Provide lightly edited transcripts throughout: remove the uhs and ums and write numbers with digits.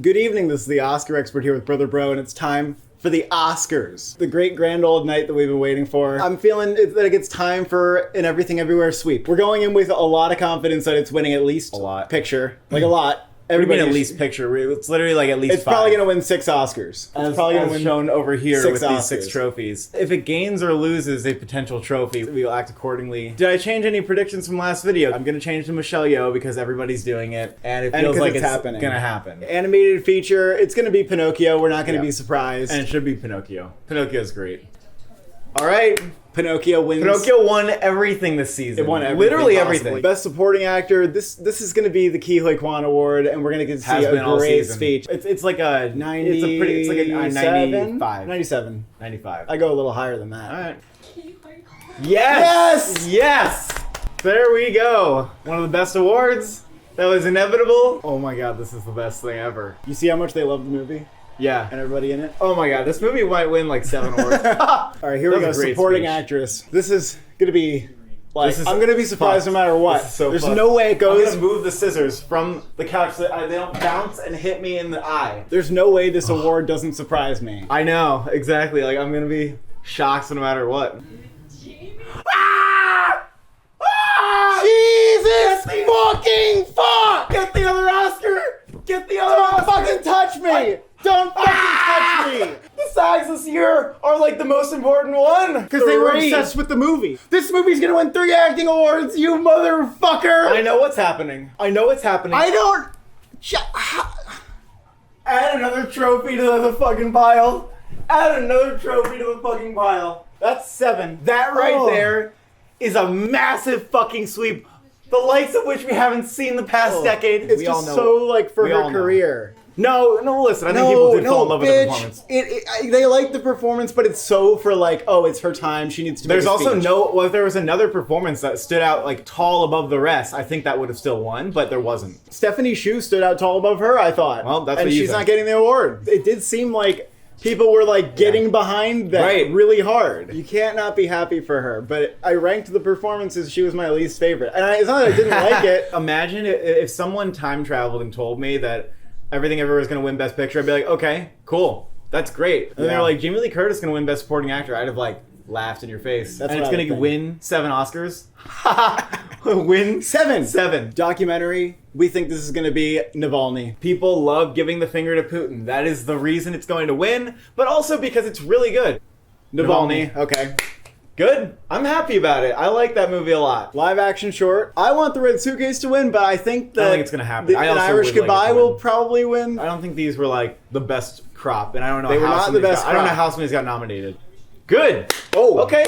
Good evening, this is the Oscar expert here with Brother Bro, and it's time for the Oscars. The great grand old night that we've been waiting for. I'm feeling that it's time for an Everything Everywhere sweep. We're going in with a lot of confidence that it's winning at least a lot. Picture. Like a lot. Everybody at least picture. It's literally like at least It's 5. probably going to win 6 Oscars. It's probably going to win shown over here with Oscars. these 6 trophies. If it gains or loses a potential trophy, we will act accordingly. Did I change any predictions from last video? I'm going to change to Michelle Yeoh because everybody's doing it, and it feels like it's happening. Going to happen. Animated feature, it's going to be Pinocchio. We're not going to be surprised. And it should be Pinocchio. Pinocchio's great. All right. Pinocchio wins. Pinocchio won everything this season. It won everything, literally possibly. everything. Best Supporting Actor. This is going to be the Ke Huy Quan Award, and we're going to get to see a great speech. It's like a 90. It's like a 95. 97. 95. I go a little higher than that. All right. Yes. Yes. There we go. One of the best awards. That was inevitable. Oh my god, this is the best thing ever. You see how much they love the movie? Yeah. And everybody in it? Oh my god, this movie might win like 7 awards. All right, here we go. Supporting actress. This is going to be, like, I'm going to be surprised no matter what. There's no way it goes. I'm going to move the scissors from the couch so that they don't bounce and hit me in the eye. There's no way this award doesn't surprise me. I know, exactly. Like, I'm going to be shocked no matter what. Jesus fucking fuck! Get the other Oscar! Get the other Oscar! Don't fucking touch me! Don't fucking touch me! The SAGs this year are like the most important one! Because they were obsessed with the movie. This movie's gonna win 3 acting awards, you motherfucker! I know what's happening. I know what's happening. I don't... Add another trophy to the fucking pile. Add another trophy to the fucking pile. That's 7. That right there is a massive fucking sweep. The likes of which we haven't seen the past decade. It's just so, like, for her career. No, listen, I think people did fall in love with the performance. They like the performance, but it's so for, like, oh, it's her time, she needs to make a speech. If there was another performance that stood out, like, tall above the rest, I think that would have still won, but there wasn't. Stephanie Hsu stood out tall above her, I thought. Well, that's what you she's not getting the award. It did seem like people were, like, getting behind that really hard. You can't not be happy for her. But I ranked the performances. She was my least favorite. And it's not that I didn't like it. Imagine if someone time traveled and told me that Everything Everywhere is going to win Best Picture. I'd be like, okay, cool. That's great. And they're like, Jamie Lee Curtis is going to win Best Supporting Actor. I'd have, like, laughed in your face. That's and it's going to win 7 Oscars. Win 7. Documentary. We think this is going to be Navalny. People love giving the finger to Putin. That is the reason it's going to win, but also because it's really good. Navalny. Okay. Good. I'm happy about it. I like that movie a lot. Live action short. I want The Red Suitcase to win, but I think that I don't think it's going to happen. An Irish Goodbye will probably win. I don't think these were like the best crop, and I don't know they were not the best. I don't know how somebody's got nominated. Good. Oh, okay.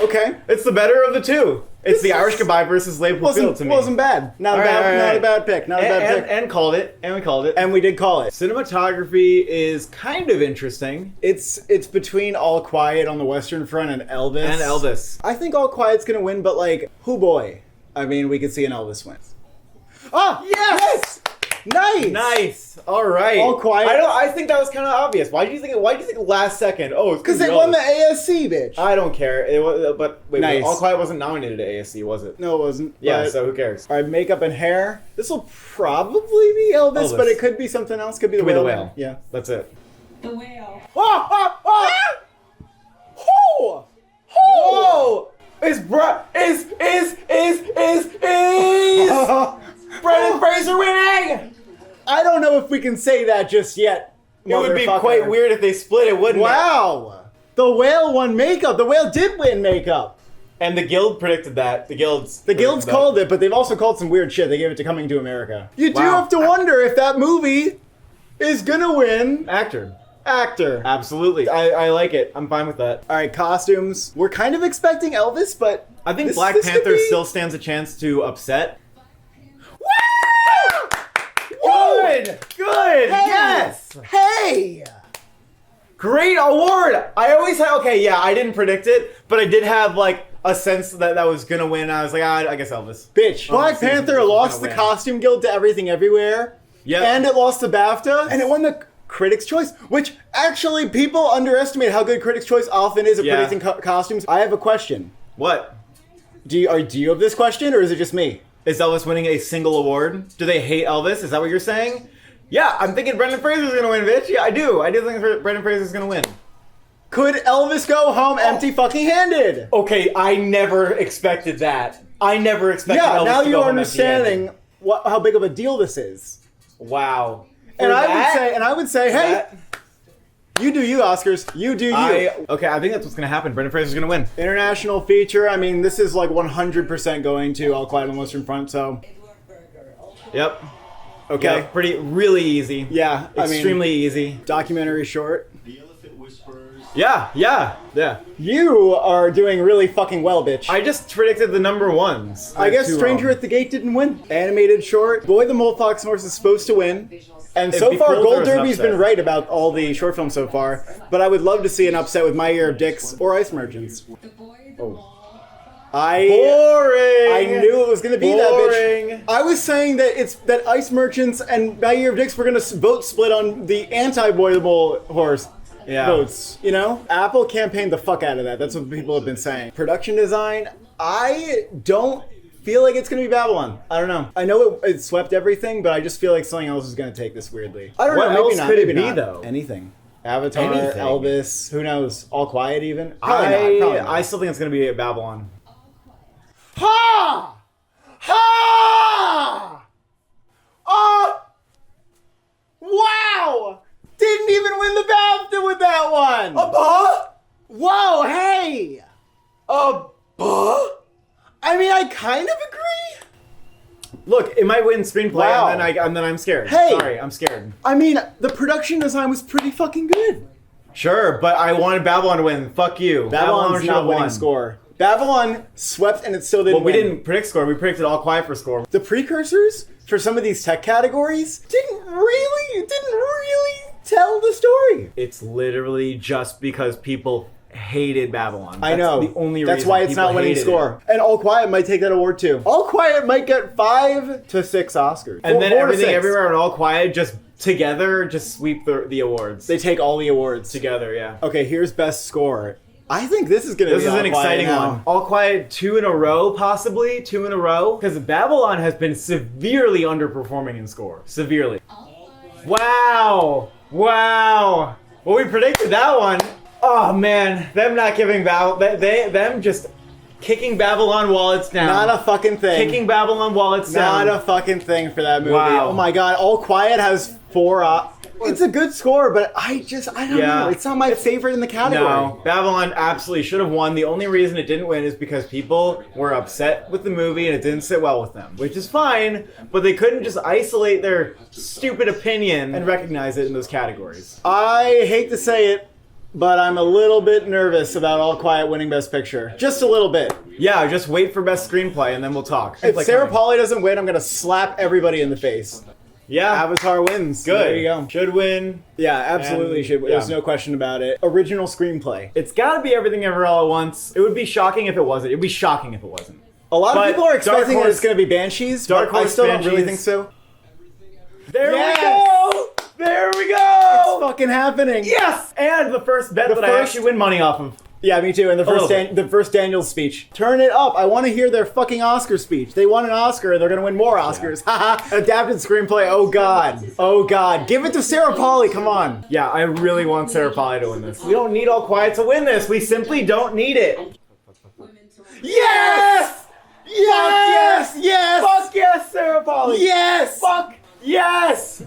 It's the better of the two. It's the Irish Goodbye versus Les Pupilles to me. Wasn't bad. Not a bad pick. Not a bad pick. And called it. And we called it. And we did call it. Cinematography is kind of interesting. It's between All Quiet on the Western Front and Elvis. I think All Quiet's gonna win, but like, hoo boy. I mean, we could see an Elvis win. Oh yes! Nice. All right. All Quiet. I think that was kind of obvious. Why do you think last second? Oh, it's because they won the ASC, bitch. I don't care. It was, but wait, nice. All Quiet wasn't nominated to ASC, was it? No, it wasn't. Yeah. So who cares? All right, makeup and hair. This will probably be Elvis, but it could be something else. Could be the whale. Yeah, that's it. The whale. Whoa! Is Brendan Fraser winning? I don't know if we can say that just yet. It would be quite weird if they split it, wouldn't it? Wow! The whale won makeup. The whale did win makeup. And the Guild predicted that. The Guild's called it, but they've also called some weird shit. They gave it to Coming to America. You do have to wonder if that movie is gonna win Actor. Absolutely. I like it. I'm fine with that. All right, costumes. We're kind of expecting Elvis, but I think Black Panther still stands a chance to upset. Good. Hey. Yes. Hey. Great award. I always had, I didn't predict it, but I did have like a sense that was gonna win. I was like, I guess Elvis. Bitch. Black Panther lost the Costume Guild to Everything Everywhere. Yeah. And it lost the BAFTA, and it won the Critics' Choice, which actually people underestimate how good Critics' Choice often is at predicting costumes. I have a question. What? Do you have this question, or is it just me? Is Elvis winning a single award? Do they hate Elvis? Is that what you're saying? Yeah, I'm thinking Brendan Fraser's gonna win, bitch. Yeah, I do. I do think Brendan Fraser's gonna win. Could Elvis go home empty fucking handed? Okay, I never expected that. I never expected Elvis now to go you're home understanding how big of a deal this is. Wow. And I would say, hey, you do you, Oscars. You do you. Okay, I think that's what's gonna happen. Brendan Fraser's gonna win. International feature. I mean, this is like 100% going to All Quiet on the Western Front. So. Yep. Okay. Yeah, really easy. Yeah. Extremely easy. Documentary short. Yeah. You are doing really fucking well, bitch. I just predicted the number ones. I guess Stranger at the Gate didn't win. Animated short. Boy the Mole Fox Horse is supposed to win. And so far, Gold Derby's been right about all the short films so far. But I would love to see an upset with My Year of Dicks or Ice Merchants. Boring. I knew it was going to be that bitch. I was saying that Ice Merchants and My Year of Dicks were going to vote split on the anti-Boy the Mole Horse. Votes, you know? Apple campaigned the fuck out of that. That's what people have been saying. Production design, I don't feel like it's going to be Babylon. I don't know. I know it swept everything, but I just feel like something else is going to take this weirdly. I don't know. What else could it be, though? Anything. Avatar, Anything. Elvis, who knows? All Quiet even? Probably Probably not. I still think it's going to be Babylon. Ha! Ha! Oh! Wow! Didn't even win the BAFTA with that one! Whoa, hey! I mean, I kind of agree. Look, it might win screenplay, Wow. and then I'm scared. Hey! Sorry, I'm scared. I mean, the production design was pretty fucking good. Sure, but I wanted Babylon to win. Fuck you. Babylon's should not have winning won. score. Babylon swept and it still didn't We win. didn't predict score. We predicted All Quiet for score. The precursors for some of these tech categories didn't really tell the story. It's literally just because people hated Babylon. I know. That's the only That's reason why it's people not winning hated score. And All Quiet might take that award too. All Quiet might get 5 to 6 Oscars. And then 4 to Everything 6. Everywhere and All Quiet just together just sweep the awards. They take all the awards together, yeah. Okay, here's best score. I think this is going to be This is All an Quiet exciting now. one. All Quiet 2 in a row, possibly 2 in a row, because Babylon has been severely underperforming in score. Severely. Wow. Well, we predicted that one. Oh man, them not giving them just kicking Babylon while it's down. Not a fucking thing. Kicking Babylon while it's down. Not a fucking thing for that movie. Wow. Oh my god, All Quiet has 4 It's a good score, but I don't know. It's not my favorite in the category. No, Babylon absolutely should have won. The only reason it didn't win is because people were upset with the movie and it didn't sit well with them, which is fine, but they couldn't just isolate their stupid opinion and recognize it in those categories. I hate to say it, but I'm a little bit nervous about All Quiet winning Best Picture. Just a little bit. Yeah, just wait for Best Screenplay and then we'll talk. If Sarah Polley doesn't win, I'm going to slap everybody in the face. Yeah. Avatar wins. Good. There you go. Should win. Yeah, absolutely should. Yeah. There's no question about it. Original screenplay. It's got to be Everything Everywhere All at Once. It would be shocking if it wasn't. It would be shocking if it was't. A lot of But people are expecting Dark that it's Horse- going to be Banshees, Dark but I Horse still don't really Banshees. think so. There Yes! we go! There we go! It's fucking happening. Yes! And the first bet that I actually win money off of. Yeah, me too. And the little first Daniels speech. Turn it up. I want to hear their fucking Oscar speech. They won an Oscar and they're going to win more Oscars. Haha. Adapted screenplay. Oh god. Oh god. Give it to Sarah Polley. Come on. Yeah, I really want Sarah Polley to win this. We don't need All Quiet to win this. We simply don't need it. Yes! Yes! Yes! Fuck yes, Sarah Polley! Yes! Fuck yes!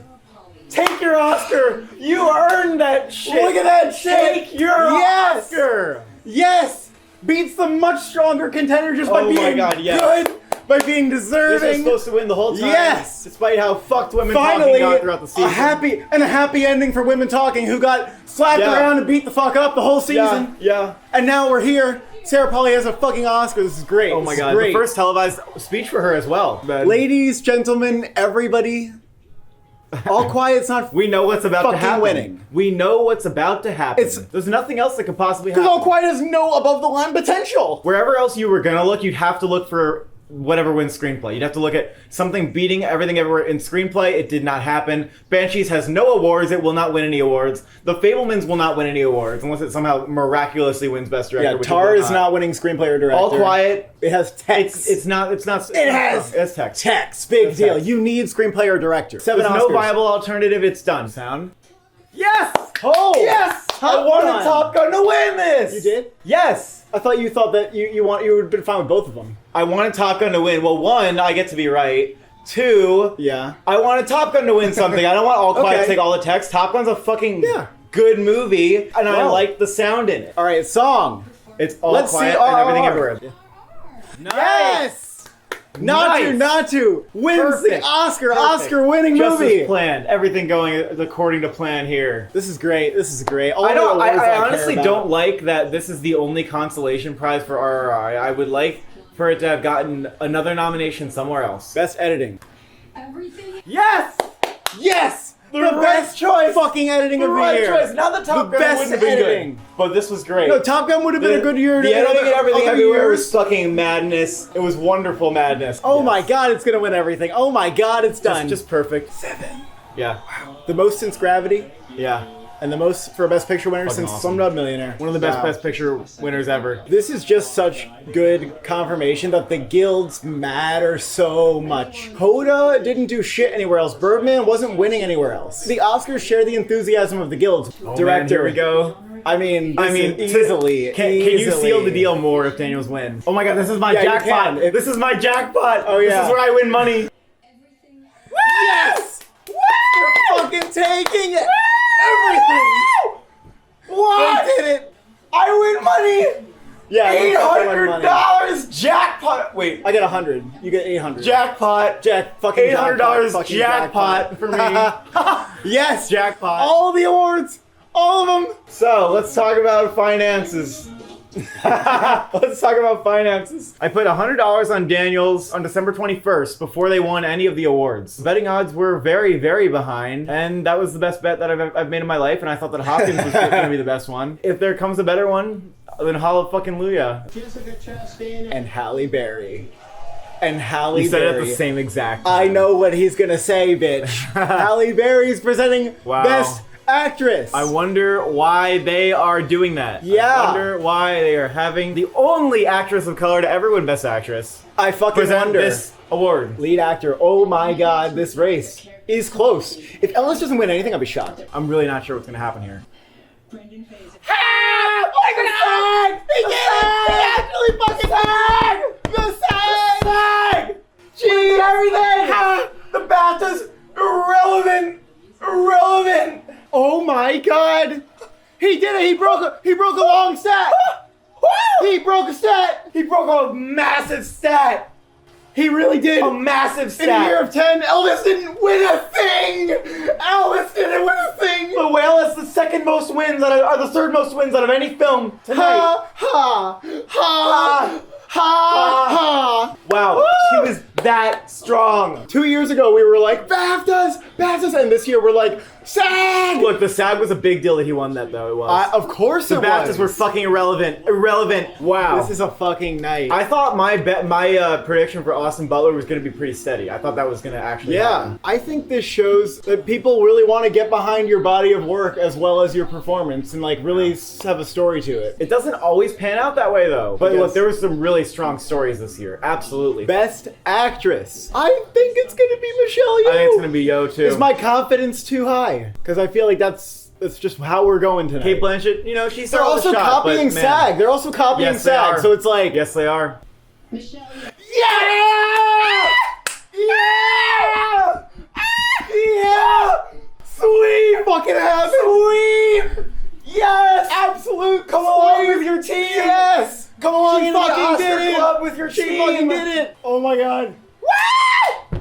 Take your Oscar! You earned that shit! Look at that shit! Take your Oscar! Yes! Beats the much stronger contender just by Oh my being God, yes. good, by being This deserving. was supposed to win the whole time. Yes! Despite how fucked women Finally, talking got throughout the season. a happy ending for Women Talking, who got slapped Yeah. around and beat the fuck up the whole season. Yeah. And now we're here. Sarah Polley has a fucking Oscar. This is great. Oh This my is god, great. the first televised speech for her as well. Ladies, gentlemen, everybody, All Quiet's not. We know what's about to Fucking happen. winning. We know what's about to happen. It's- There's nothing else that could possibly happen. Because All Quiet has no above the line potential. Wherever else you were gonna look, you'd have to look for whatever wins screenplay. You'd have to look at something beating Everything Everywhere in screenplay. It did not happen. Banshees has no awards. It will not win any awards. The Fabelmans will not win any awards unless it somehow miraculously wins Best Director. Yeah, Tar is not winning screenplay or director. All Quiet. It has text. It's not. It has. It's text. Text. Big It's deal. text. You need screenplay or director. 7 There's Oscars. no viable alternative. It's done. Sound. Yes. Oh. Yes. I Top wanted Gun. Top Gun to win this. You did? Yes. I thought you thought that you would have been fine with both of them. I wanted Top Gun to win. Well, one, I get to be right. Two, Yeah. I wanted Top Gun to win something. I don't want All Quiet Okay. to take all the text. Top Gun's a fucking Yeah. good movie, and I Wow. like the sound in it. All right, song. It's All Let's see Quiet and Everything RRR. Everywhere. Yeah. Yes. Not to wins Perfect. the Oscar. Perfect. Oscar-winning Just movie. as planned. Everything going according to plan here. This is great. This is great. All I the don't. awards I care honestly about. don't like that. This is the only consolation prize for RRR. I would like for it to have gotten another nomination somewhere else. Best editing. Everything. Yes. Yes. The best choice. Fucking editing The of the right year. choice. Now the Top The Gun best wouldn't have been editing. good, but this was great. No, Top Gun would have been a good year. The editing and Everything other Everywhere years. was fucking madness. It was wonderful madness. Oh Yes. my God, it's gonna win everything. Oh my God, it's done. Just perfect. 7. Yeah. The most since Gravity, Yeah. and the most for a Best Picture winner Fucking since awesome. Slumdog Millionaire. One of the best Wow. Best Picture winners ever. This is just such good confirmation that the guilds matter so much. Hoda didn't do shit anywhere else. Birdman wasn't winning anywhere else. The Oscars share the enthusiasm of the guilds. Director. Man, here we go. I mean, easily. Can you seal the deal more if Daniels win? Oh my God, this is my Yeah, you jackpot. can. This is my jackpot. Oh, yeah. This is where I win money. Everything. Yes! We're fucking taking it! Everything! What? They did it! I win money. Yeah, $800 jackpot. Wait, I get 100. You get 800. jackpot. Fucking $800 fucking jackpot for me. Yes! Jackpot. All the awards! All of them! So let's talk about finances. Let's talk about finances. I put $100 on Daniels on December 21st before they won any of the awards. Betting odds were very, very behind, and that was the best bet that I've made in my life, and I thought that Hopkins was going to be the best one. If there comes a better one, then hallelujah. And Halle Berry. And Halle He said Berry. it at the same exact I time. know what he's gonna say, bitch. Halle Berry's presenting Wow. Best Actress. I wonder why they are doing that. Yeah. I wonder why they are having the only actress of color to ever win Best Actress I fucking present wonder. this award. Lead actor. Oh my God, this race is close. If Ellis doesn't win anything, I'll be shocked. I'm really not sure what's going to happen here. Brendan Fraser. Oh my God! He actually fucking SAG! Gee, everything! The BAFTA's irrelevant! Oh my God! He did it! He broke a long stat! He broke a stat! He broke a massive stat! He really did! A massive In a year stat! of 10, Elvis didn't win a thing! Elvis didn't win a thing! The Whale has the second most wins, or the third most wins out of any film tonight. Ha ha ha ha ha! Wow, she was that strong. 2 years ago, we were like, BAFTAs! And this year, we're like, SAG! Look, the SAG was a big deal that he won that, though. It was. Of course The it BAFTAs was. were fucking irrelevant. Wow. This is a fucking night. I thought my prediction for Austin Butler was going to be pretty steady. I thought that was going to actually happen. I think this shows that people really want to get behind your body of work as well as your performance and like really have a story to it. It doesn't always pan out that way, though. But Because- look, there were some really strong stories this year. Absolutely. Best actress. I think it's gonna be Michelle Yeoh. I think it's going to be Yo, too. Is my confidence too high? Because I feel like that's just how we're going tonight. Kate Blanchett, you know, she's They're also copying SAG. They're also copying Yes, they SAG. are. So it's like, Yes, they are. Michelle Yeoh. yeah, yeah, yeah, sweet, fucking ass, sweet, yes, absolute. Come along with your team. Yes, come along She in the fucking Oscar did it. club with your team. She fucking did it. Oh my God.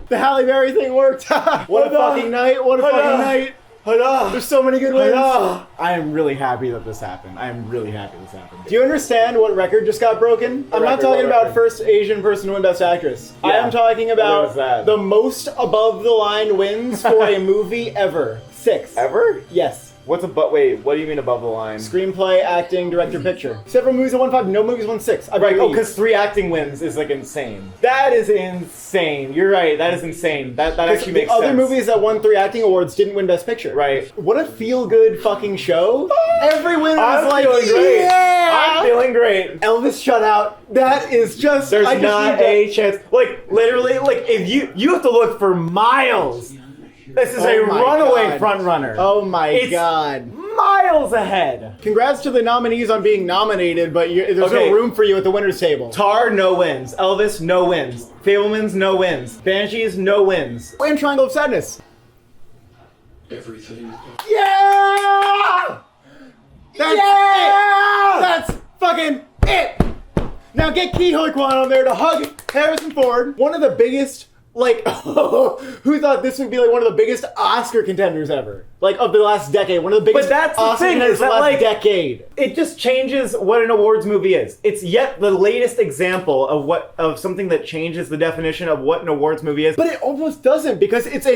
The Halle Berry thing worked. What a fucking night. What a fucking night. There's so many good wins. I am really happy that this happened. I am really happy this happened. Do you understand what record just got broken? I'm not record, talking what about record? first Asian person to win Best Actress. I Yeah. am talking What about was that? the most above the line wins for a movie ever. 6. Ever? Yes. What's wait, what do you mean above the line? Screenplay, acting, director, picture. Several movies won 5, no movies won 6. I Right, believe. because 3 acting wins is like insane. That is insane. You're right, that is insane. That actually makes sense. Other movies that won 3 acting awards didn't win Best Picture. Right. What a feel-good fucking show. Every winner I'm was like, feeling great. yeah! I'm feeling great. Elvis shut out. That is just... There's I just not need a chance. Like, literally, like, if you have to look for miles. This is a Oh my runaway God. front runner. Oh my It's God. miles ahead. Congrats to the nominees on being nominated, but there's Okay. no room for you at the winner's table. Tar, no wins. Elvis, no wins. Fablemans, no wins. Banshees, no wins. And Triangle of Sadness. Everything. Yeah! That's it! That's fucking it! Now get Ki Hoi Kwan on there to hug Harrison Ford. One of the biggest, like, who thought this would be like one of the biggest Oscar contenders ever? Like, of the last decade. One of the biggest But that's the Oscar thing, contenders is of the that, last like, decade. It just changes what an awards movie is. It's yet the latest example of something that changes the definition of what an awards movie is. But it almost doesn't, because it's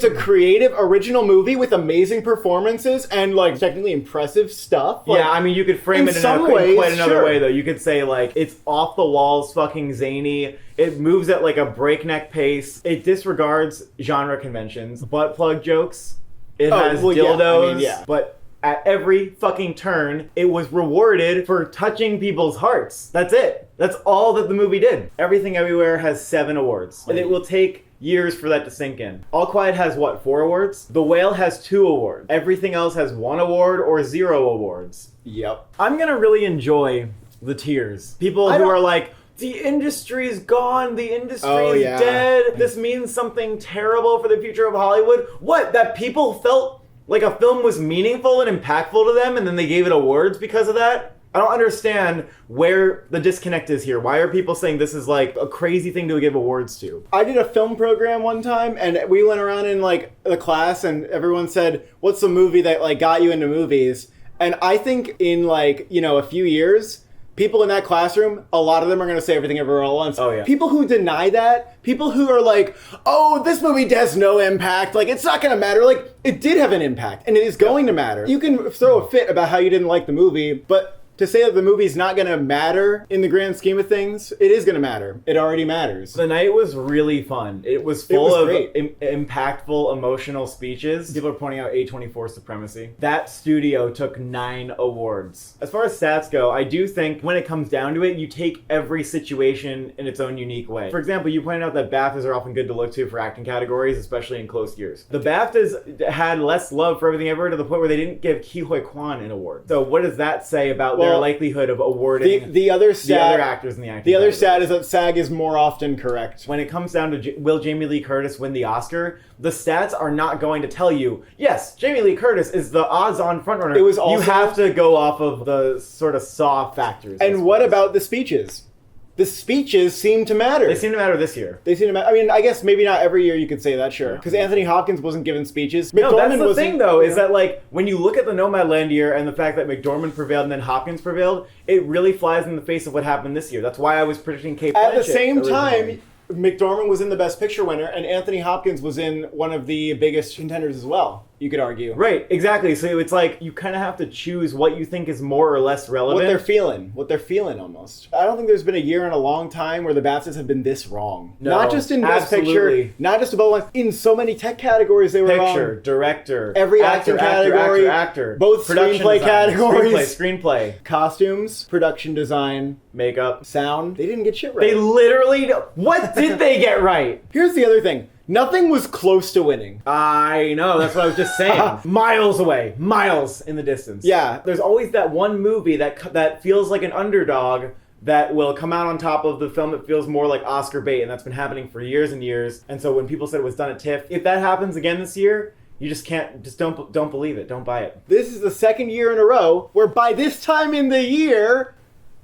a creative, original movie with amazing performances and like technically impressive stuff. Like, yeah, I mean, you could frame in it in some quite ways, another sure. way, though. You could say, like, it's off the walls, fucking zany. It moves at, like, a breakneck pace. It disregards genre conventions. Butt plug jokes. It has well, yeah, dildos. I mean, yeah. But at every fucking turn, it was rewarded for touching people's hearts. That's it. That's all that the movie did. Everything Everywhere has 7 awards. And it will take years for that to sink in. All Quiet has, what, 4 awards? The Whale has 2 awards. Everything else has 1 award or 0 awards. Yep. I'm gonna really enjoy the tears. People who are like, the industry's gone, the industry's dead, this means something terrible for the future of Hollywood. What, that people felt like a film was meaningful and impactful to them and then they gave it awards because of that? I don't understand where the disconnect is here. Why are people saying this is like a crazy thing to give awards to? I did a film program one time, and we went around in like the class, and everyone said, "What's the movie that like got you into movies?" And I think in like a few years, people in that classroom, a lot of them are going to say Everything Everywhere All at Once. Oh, yeah. People who deny that, people who are like, "Oh, this movie has no impact. Like it's not going to matter." Like it did have an impact, and it is going to matter. You can throw a fit about how you didn't like the movie, but to say that the movie's not going to matter in the grand scheme of things, it is going to matter. It already matters. The night was really fun. It was full of great. impactful, emotional speeches. People are pointing out A24 supremacy. That studio took 9 awards. As far as stats go, I do think when it comes down to it, you take every situation in its own unique way. For example, you pointed out that BAFTAs are often good to look to for acting categories, especially in close years. The BAFTAs had less love for Everything Everywhere to the point where they didn't give Ki Hoi Kwan an award. So what does that say about their likelihood of awarding the other stat, actors in the acting The other categories? stat is that SAG is more often correct. When it comes down to will Jamie Lee Curtis win the Oscar, the stats are not going to tell you, yes, Jamie Lee Curtis is the odds-on frontrunner. It was also- you have to go off of the sort of soft factors. And what about the speeches? The speeches seem to matter. They seem to matter this year. They seem to matter. I mean, I guess maybe not every year you could say that, sure. Because Anthony Hopkins wasn't given speeches. No, that's McDormand the wasn't- thing, though, is that, like, when you look at the Nomadland year and the fact that McDormand prevailed and then Hopkins prevailed, it really flies in the face of what happened this year. That's why I was predicting Kate Blanchett. At the same originally. time, McDormand was in the Best Picture winner, and Anthony Hopkins was in one of the biggest contenders as well, you could argue. Right, exactly. So it's like you kind of have to choose what you think is more or less relevant. What they're feeling almost. I don't think there's been a year in a long time where the BAFTAs have been this wrong. No, not just in Best absolutely. Picture, not just above one, in so many tech categories they were Picture, wrong. director, Every actor, acting category, actor, both production screenplay design, categories. screenplay, Costumes, production design, makeup, sound. They didn't get shit right. They literally. What did they get right? Here's the other thing. Nothing was close to winning. I know. That's what I was just saying. Miles away, miles in the distance. Yeah. There's always that one movie that feels like an underdog that will come out on top of the film that feels more like Oscar bait, and that's been happening for years and years. And so when people said it was done at TIFF, if that happens again this year, you just can't. Just don't believe it. Don't buy it. This is the second year in a row where by this time in the year,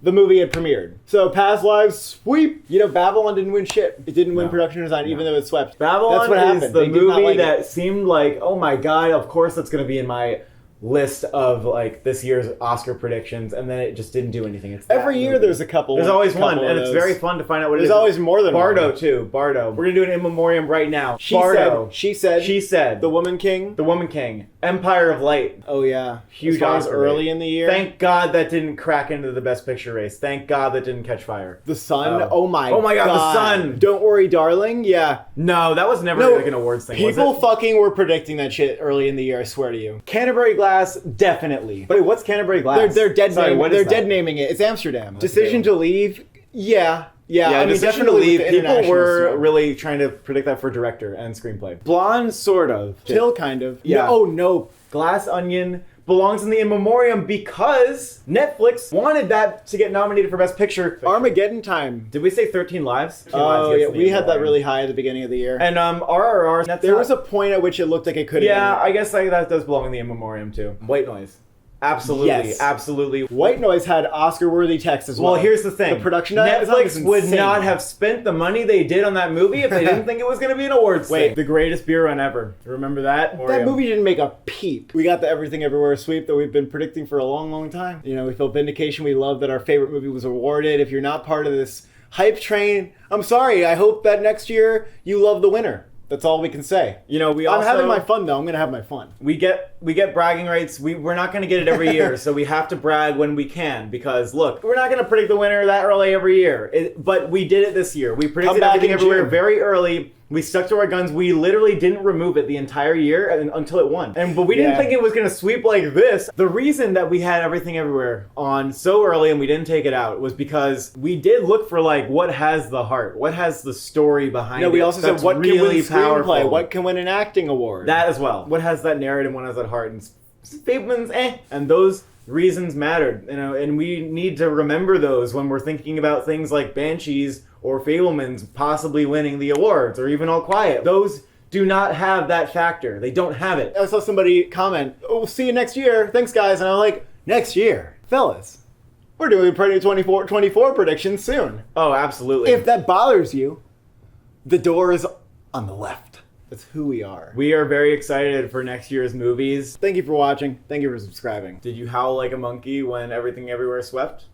the movie had premiered. So Past Lives sweep. Babylon didn't win shit. It didn't win production design, even though it swept. Babylon That's what is happened. the They did not movie like that it. seemed like, oh my god, of course that's going to be in my list of like this year's Oscar predictions, and then it just didn't do anything. It's Every year there's a couple. There's always one, couple and of it's those. very fun to find out what it There's is. always more than Bardo one. too. Bardo. We're gonna do an in memoriam right now. She Bardo. said. She said. She said. The Woman King. The Woman King. Empire of Light. Oh yeah, Huge as far as Oscar early rate. in the year. Thank God that didn't crack into the Best Picture race. Thank God that didn't catch fire. The Sun. Oh. Oh my. Oh my God, The Sun. Don't worry, darling. Yeah. No, that was never No, like an awards thing. People was it? fucking were predicting that shit early in the year. I swear to you. Canterbury Glass, definitely. But what's Canterbury Glass? They're dead. Sorry, what is they're that? dead naming it. It's Amsterdam. That's Decision good. to leave. Yeah. Yeah. Yeah, I mean, Decision to definitely Leave. with the People international were stuff. really trying to predict that for director and screenplay. Blonde, sort of. Still kind of. Yeah. No, oh no. Glass Onion belongs in the in memoriam because Netflix wanted that to get nominated for Best Picture. Armageddon Time. Did we say 13 Lives? 13 Oh Lives gets yeah, in the we in had that memoriam. really high at the beginning of the year. And RRR. That's there not- was a point at which it looked like it could have Yeah, been. I guess like, that does belong in the in memoriam too. White Noise. Absolutely, Yes. absolutely. White Noise had Oscar-worthy text as well. Well, here's the thing. The production design is Netflix would insane. not have spent the money they did on that movie if they didn't think it was going to be an awards Wait. thing. The greatest beer run ever. Remember that? That movie didn't make a peep. We got the Everything Everywhere sweep that we've been predicting for a long, long time. You know, we feel vindication. We love that our favorite movie was awarded. If you're not part of this hype train, I'm sorry. I hope that next year you love the winner. That's all we can say. You know, I'm having my fun though. I'm gonna have my fun. We get bragging rights. We're not going to get it every year, so we have to brag when we can. Because look, we're not going to predict the winner that early every year. But we did it this year. We predicted back Everything in Everywhere June. very early. We stuck to our guns. We literally didn't remove it the entire year until it won. But we didn't Yeah. think it was going to sweep like this. The reason that we had Everything Everywhere on so early and we didn't take it out was because we did look for like what has the heart, what has the story behind No, it. we also that's said what really can win screenplay, powerful. what can win an acting award. That as well. What has that narrative? What has that heart? And Fableman's and those reasons mattered, you know, and we need to remember those when we're thinking about things like Banshees or Fableman's possibly winning the awards, or even All Quiet. Those do not have that factor. They don't have it. I saw somebody comment, "Oh, we'll see you next year. Thanks, guys." And I'm like, "Next year, fellas, we're doing 24 predictions soon." Oh, absolutely. If that bothers you, the door is on the left. That's who we are. We are very excited for next year's movies. Thank you for watching. Thank you for subscribing. Did you howl like a monkey when Everything Everywhere swept?